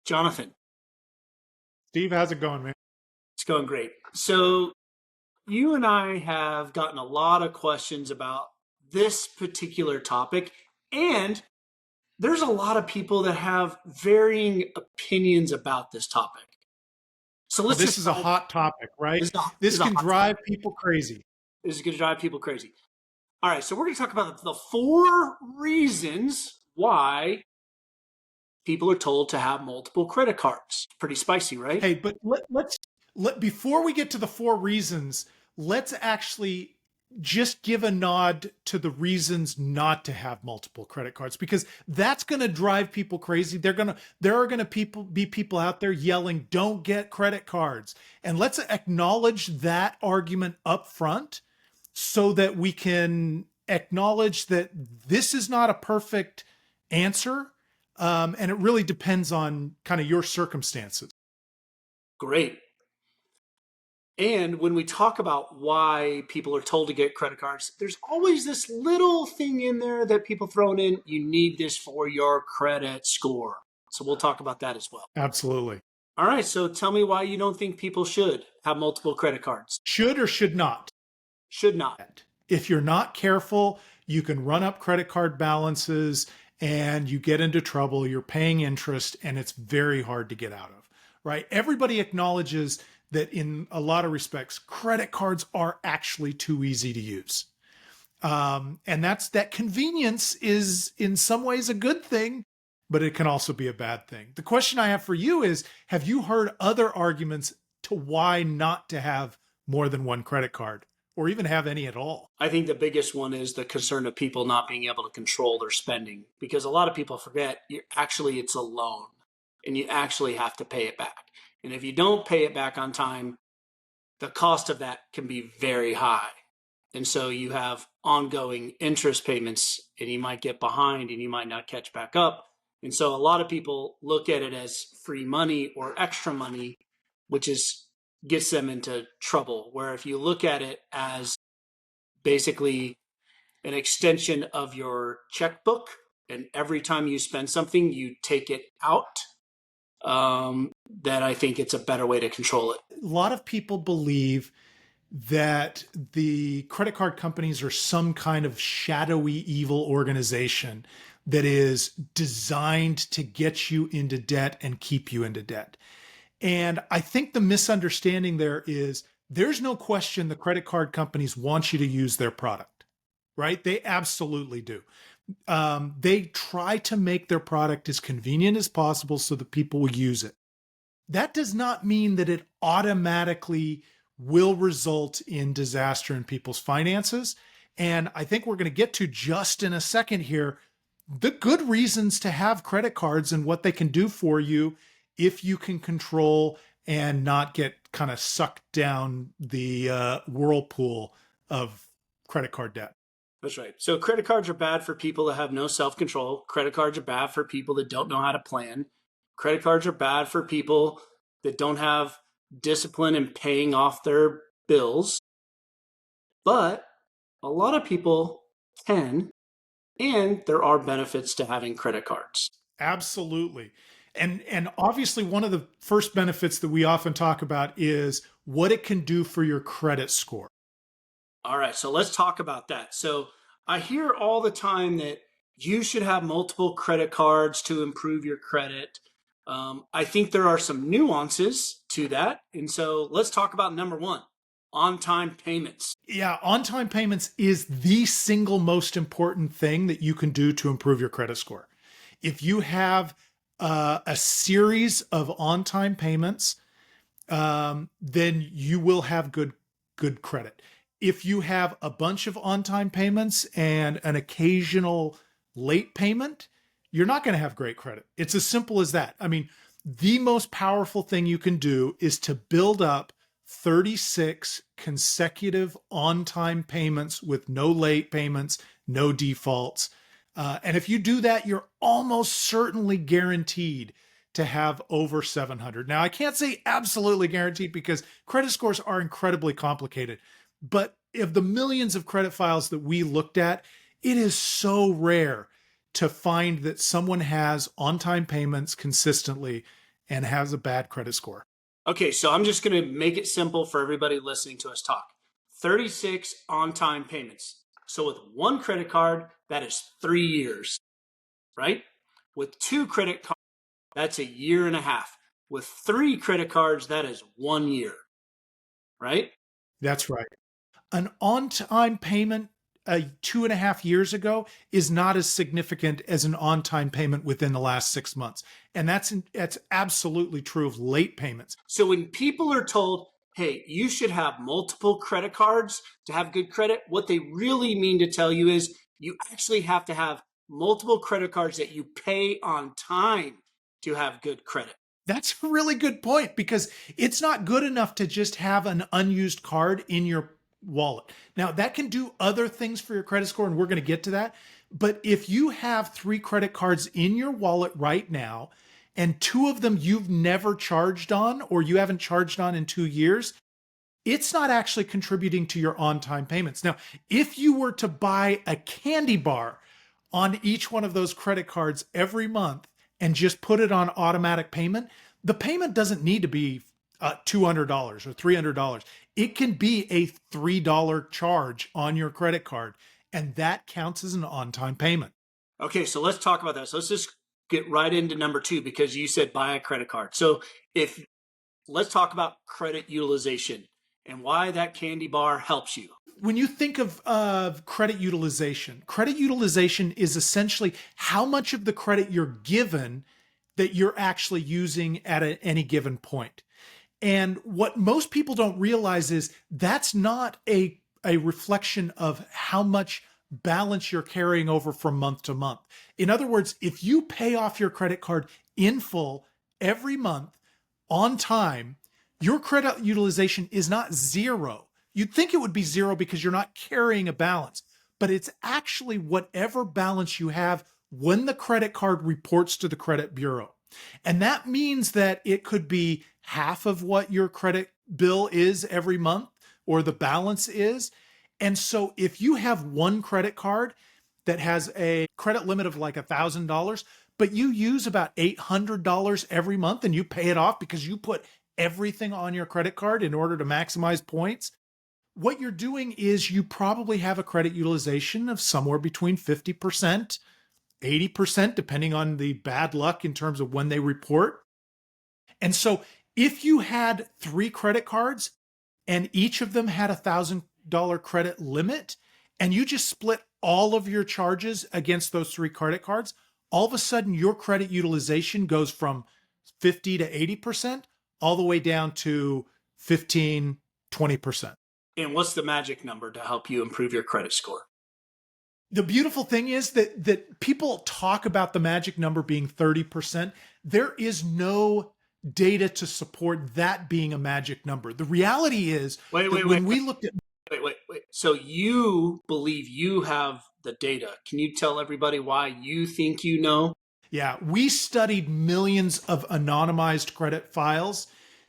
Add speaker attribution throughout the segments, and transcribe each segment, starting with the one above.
Speaker 1: Jonathan.
Speaker 2: Steve, how's it going, man?
Speaker 1: It's going great. So, you and I have gotten a lot of questions about this particular topic, and there's a lot of people that have varying opinions about this topic. So let's
Speaker 2: This
Speaker 1: just
Speaker 2: is a hot topic, right?
Speaker 1: this is a, this
Speaker 2: This
Speaker 1: is a
Speaker 2: can
Speaker 1: hot
Speaker 2: drive
Speaker 1: topic.
Speaker 2: people crazy.
Speaker 1: This is going to drive people crazy. All right, so we're going to talk about the 4 reasons why people are told to have multiple credit cards. Pretty spicy, right?
Speaker 2: Hey, but let's before we get to the 4 reasons, let's actually just give a nod to the reasons not to have multiple credit cards, because that's going to drive people crazy. There are going to be people out there yelling, "Don't get credit cards." And let's acknowledge that argument up front so that we can acknowledge that this is not a perfect answer. And it really depends on kind of your circumstances.
Speaker 1: Great. And when we talk about why people are told to get credit cards, there's always this little thing in there that people throw in. You need this for your credit score. So we'll talk about that as well.
Speaker 2: Absolutely.
Speaker 1: All right. So tell me why you don't think people should have multiple credit cards.
Speaker 2: Should or should not?
Speaker 1: Should not.
Speaker 2: If you're not careful, you can run up credit card balances and you get into trouble. You're paying interest and it's very hard to get out of, right? Everybody acknowledges that in a lot of respects, credit cards are actually too easy to use. And that convenience is in some ways a good thing, but it can also be a bad thing. The question I have for you is, have you heard other arguments to why not to have more than one credit card or even have any at all?
Speaker 1: I think the biggest one is the concern of people not being able to control their spending, because a lot of people forget it's a loan and you actually have to pay it back. And if you don't pay it back on time, the cost of that can be very high. And so you have ongoing interest payments and you might get behind and you might not catch back up. And so a lot of people look at it as free money or extra money, which gets them into trouble. Where if you look at it as basically an extension of your checkbook, and every time you spend something, you take it out, that I think it's a better way to control it.
Speaker 2: A lot of people believe that the credit card companies are some kind of shadowy evil organization that is designed to get you into debt and keep you into debt. And I think the misunderstanding there is there's no question the credit card companies want you to use their product, right? They absolutely do. They try to make their product as convenient as possible so that people will use it. That does not mean that it automatically will result in disaster in people's finances. And I think we're going to get to just in a second here the good reasons to have credit cards and what they can do for you if you can control and not get kind of sucked down the whirlpool of credit card debt.
Speaker 1: That's right. So credit cards are bad for people that have no self-control. Credit cards are bad for people that don't know how to plan. Credit cards are bad for people that don't have discipline in paying off their bills. But a lot of people can, and there are benefits to having credit cards.
Speaker 2: Absolutely. And obviously one of the first benefits that we often talk about is what it can do for your credit score.
Speaker 1: All right, so let's talk about that. So I hear all the time that you should have multiple credit cards to improve your credit. I think there are some nuances to that. And so let's talk about number one, on-time payments.
Speaker 2: Yeah, on-time payments is the single most important thing that you can do to improve your credit score. If you have a series of on-time payments, then you will have good credit. If you have a bunch of on-time payments and an occasional late payment, you're not going to have great credit. It's as simple as that. I mean, the most powerful thing you can do is to build up 36 consecutive on-time payments with no late payments, no defaults. And if you do that, you're almost certainly guaranteed to have over 700. Now, I can't say absolutely guaranteed because credit scores are incredibly complicated. But of the millions of credit files that we looked at, it is so rare to find that someone has on-time payments consistently and has a bad credit score.
Speaker 1: Okay, so I'm just going to make it simple for everybody listening to us talk. 36 on time payments. So with one credit card, that is 3 years, right? With two credit cards, that's a year and a half. With three credit cards, that is 1 year, right?
Speaker 2: That's right. An on time payment 2.5 years ago is not as significant as an on time payment within the last 6 months. And that's absolutely true of late payments.
Speaker 1: So when people are told, hey, you should have multiple credit cards to have good credit, what they really mean to tell you is you actually have to have multiple credit cards that you pay on time to have good credit.
Speaker 2: That's a really good point because it's not good enough to just have an unused card in your wallet. Now, that can do other things for your credit score, and we're going to get to that. But if you have 3 credit cards in your wallet right now, and 2 of them you've never charged on or you haven't charged on in 2 years, it's not actually contributing to your on time payments. Now, if you were to buy a candy bar on each one of those credit cards every month and just put it on automatic payment, the payment doesn't need to be $200 or $300. It can be a $3 charge on your credit card, and that counts as an on time payment.
Speaker 1: Okay, so let's talk about that. So let's just get right into number two because you said buy a credit card. So if let's talk about credit utilization and why that candy bar helps you.
Speaker 2: When you think of credit utilization is essentially how much of the credit you're given that you're actually using at any given point. And what most people don't realize is that's not a reflection of how much balance you're carrying over from month to month. In other words, if you pay off your credit card in full every month on time, your credit utilization is not zero. You'd think it would be zero because you're not carrying a balance, but it's actually whatever balance you have when the credit card reports to the credit bureau. And that means that it could be half of what your credit bill is every month or the balance is. And so if you have one credit card that has a credit limit of like $1,000, but you use about $800 every month and you pay it off because you put everything on your credit card in order to maximize points, what you're doing is you probably have a credit utilization of somewhere between 50%, 80%, depending on the bad luck in terms of when they report. And so if you had 3 credit cards and each of them had $1,000 credit limit, and you just split all of your charges against those 3 credit cards, all of a sudden your credit utilization goes from 50 to 80% all the way down to 15, 20%.
Speaker 1: And what's the magic number to help you improve your credit score?
Speaker 2: The beautiful thing is that people talk about the magic number being 30%. There is no data to support that being a magic number. The reality is when we looked at
Speaker 1: Wait. So you believe you have the data. Can you tell everybody why you think you know?
Speaker 2: Yeah, we studied millions of anonymized credit files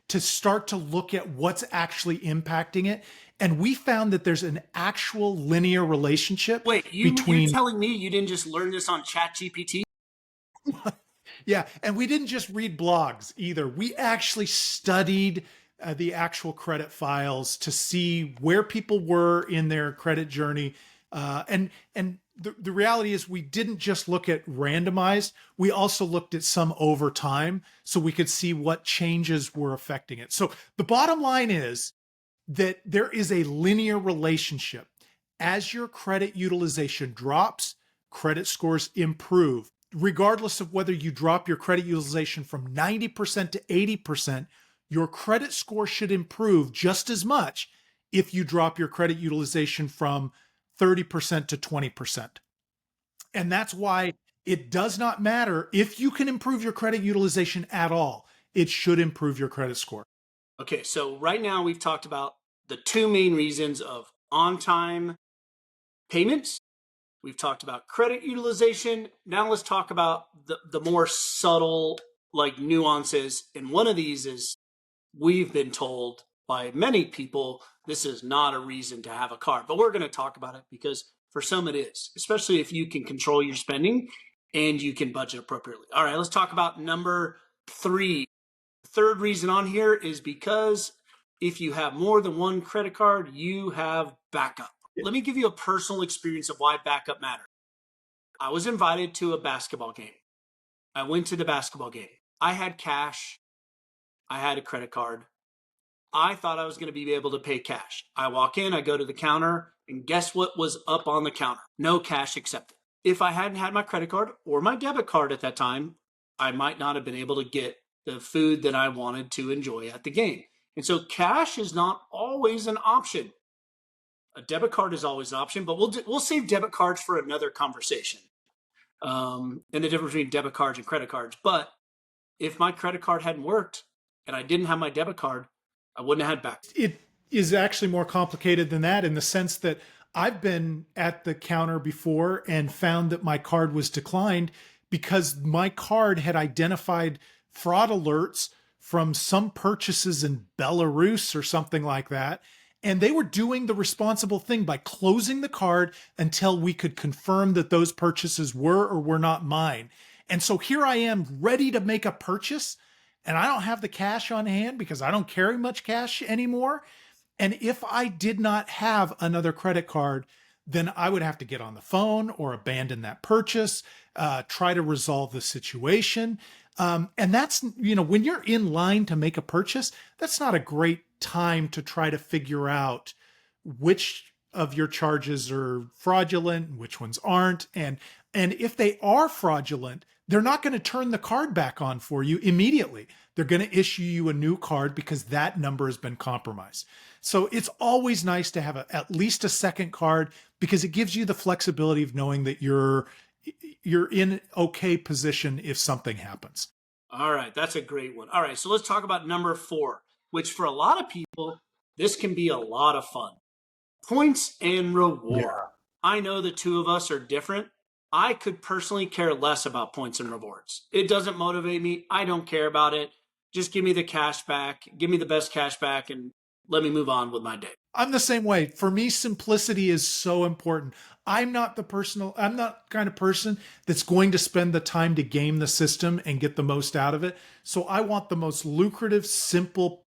Speaker 2: to start to look at what's actually impacting it. And we found that there's an actual linear relationship
Speaker 1: You're
Speaker 2: between.
Speaker 1: telling me you didn't just learn this on ChatGPT?
Speaker 2: Yeah, and we didn't just read blogs either. We actually studied the actual credit files to see where people were in their credit journey. And the reality is we didn't just look at randomized, we also looked at some over time so we could see what changes were affecting it. So the bottom line is that there is a linear relationship. As your credit utilization drops, credit scores improve. Regardless of whether you drop your credit utilization from 90% to 80%, your credit score should improve just as much if you drop your credit utilization from 30% to 20%. And that's why it does not matter if you can improve your credit utilization at all. It should improve your credit score.
Speaker 1: Okay, so right now we've talked about the two main reasons of on-time payments. We've talked about credit utilization. Now let's talk about the more subtle like nuances. And one of these is we've been told by many people this is not a reason to have a card. But we're going to talk about it because for some it is, especially if you can control your spending and you can budget appropriately. All right, let's talk about number three. Third reason on here is because if you have more than one credit card, you have backup. Let me give you a personal experience of why backup matters. I was invited to a basketball game. I went to the basketball game. I had cash. I had a credit card. I thought I was going to be able to pay cash. I walk in, I go to the counter, and guess what was up on the counter? No cash accepted. If I hadn't had my credit card or my debit card at that time, I might not have been able to get the food that I wanted to enjoy at the game. And so cash is not always an option. A debit card is always an option, but we'll save debit cards for another conversation. And the difference between debit cards and credit cards. But if my credit card hadn't worked and I didn't have my debit card, I wouldn't have had back.
Speaker 2: It is actually more complicated than that, in the sense that I've been at the counter before and found that my card was declined because my card had identified fraud alerts from some purchases in Belarus or something like that. And they were doing the responsible thing by closing the card until we could confirm that those purchases were or were not mine. And so here I am ready to make a purchase, and I don't have the cash on hand because I don't carry much cash anymore. And if I did not have another credit card, then I would have to get on the phone or abandon that purchase, try to resolve the situation. And that's, when you're in line to make a purchase, that's not a great time to try to figure out which of your charges are fraudulent and which ones aren't. And if they are fraudulent, they're not going to turn the card back on for you immediately. They're going to issue you a new card because that number has been compromised. So it's always nice to have at least a second card, because it gives you the flexibility of knowing that you're in okay position if something happens.
Speaker 1: All right, that's a great one. All right, so let's talk about number 4, which for a lot of people, this can be a lot of fun. Points and reward. Yeah. I know the two of us are different. I could personally care less about points and rewards. It doesn't motivate me. I don't care about it. Just give me the cash back. Give me the best cash back and let me move on with my day.
Speaker 2: I'm the same way. For me, simplicity is so important. I'm not the kind of person that's going to spend the time to game the system and get the most out of it. So I want the most lucrative, simple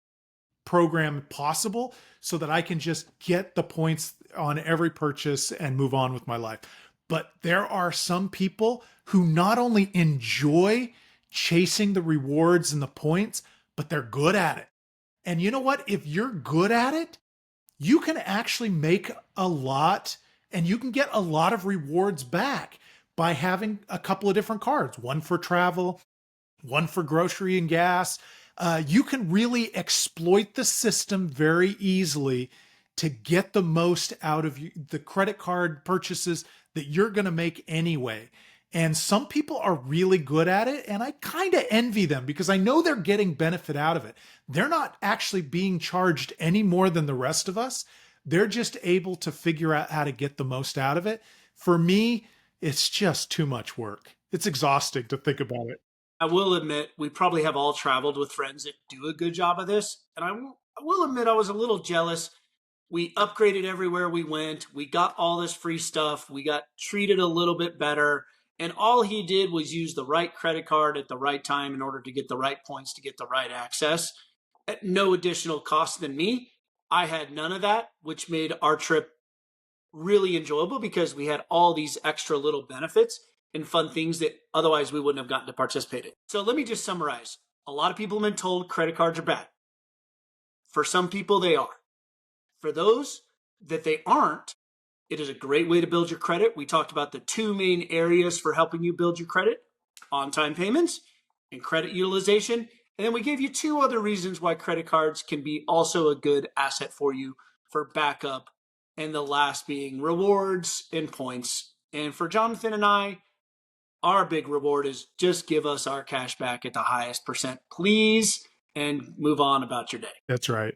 Speaker 2: program possible so that I can just get the points on every purchase and move on with my life. But there are some people who not only enjoy chasing the rewards and the points, but they're good at it. And you know what? If you're good at it, you can actually make a lot, and you can get a lot of rewards back by having a couple of different cards, one for travel, one for grocery and gas. You can really exploit the system very easily to get the most out of the credit card purchases that you're going to make anyway. And some people are really good at it, and I kind of envy them because I know they're getting benefit out of it. They're not actually being charged any more than the rest of us. They're just able to figure out how to get the most out of it. For me, it's just too much work. It's exhausting to think about it.
Speaker 1: I will admit, we probably have all traveled with friends that do a good job of this. And I will admit I was a little jealous. We upgraded everywhere we went. We got all this free stuff. We got treated a little bit better. And all he did was use the right credit card at the right time in order to get the right points, to get the right access at no additional cost than me. I had none of that, which made our trip really enjoyable because we had all these extra little benefits and fun things that otherwise we wouldn't have gotten to participate in. So let me just summarize. A lot of people have been told credit cards are bad. For some people, they are. For those that they aren't, it is a great way to build your credit. We talked about the 2 main areas for helping you build your credit: on-time payments and credit utilization. And then we gave you 2 other reasons why credit cards can be also a good asset for you for backup. And the last being rewards and points. And for Jonathan and I, our big reward is just give us our cash back at the highest percent, please, and move on about your day.
Speaker 2: That's right.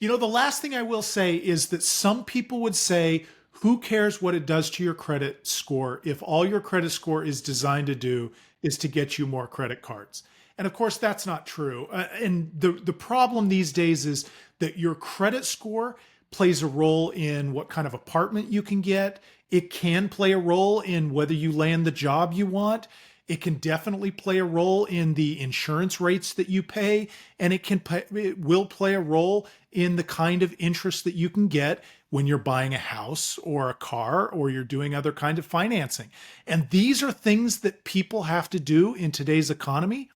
Speaker 2: The last thing I will say is that some people would say, who cares what it does to your credit score if all your credit score is designed to do is to get you more credit cards? And of course, that's not true. And the problem these days is that your credit score plays a role in what kind of apartment you can get. It can play a role in whether you land the job you want. It can definitely play a role in the insurance rates that you pay, and it will play a role in the kind of interest that you can get when you're buying a house or a car or you're doing other kind of financing. And these are things that people have to do in today's economy.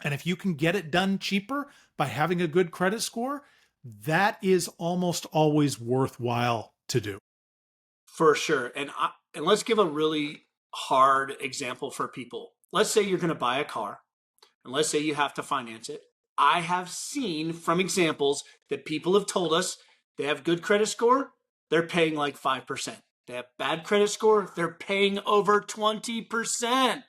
Speaker 2: And if you can get it done cheaper by having a good credit score, that is almost always worthwhile to do.
Speaker 1: For sure. And let's give a really hard example for people. Let's say you're going to buy a car, and let's say you have to finance it. I have seen from examples that people have told us they have good credit score, they're paying like 5%. They have bad credit score, they're paying over 20%.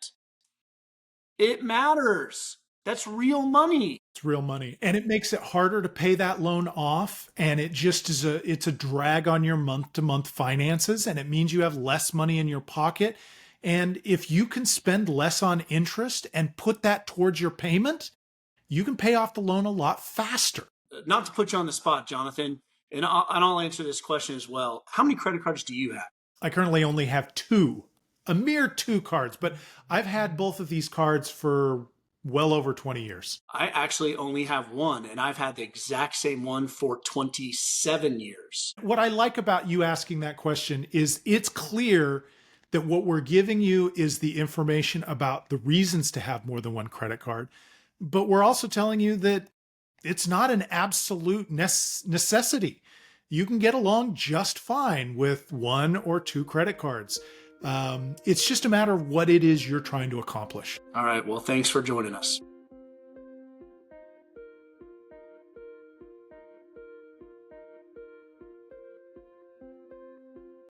Speaker 1: It matters. That's real money.
Speaker 2: It's real money. And it makes it harder to pay that loan off. And it's a drag on your month to month finances. And it means you have less money in your pocket. And if you can spend less on interest and put that towards your payment, you can pay off the loan a lot faster.
Speaker 1: Not to put you on the spot, Jonathan, and I'll answer this question as well. How many credit cards do you have?
Speaker 2: I currently only have two, a mere two cards, but I've had both of these cards for well over 20 years.
Speaker 1: I actually only have one, and I've had the exact same one for 27 years.
Speaker 2: What I like about you asking that question is it's clear that what we're giving you is the information about the reasons to have more than one credit card, but we're also telling you that it's not an absolute necessity. You can get along just fine with one or two credit cards. It's just a matter of what it is you're trying to accomplish.
Speaker 1: All right. Well, thanks for joining us.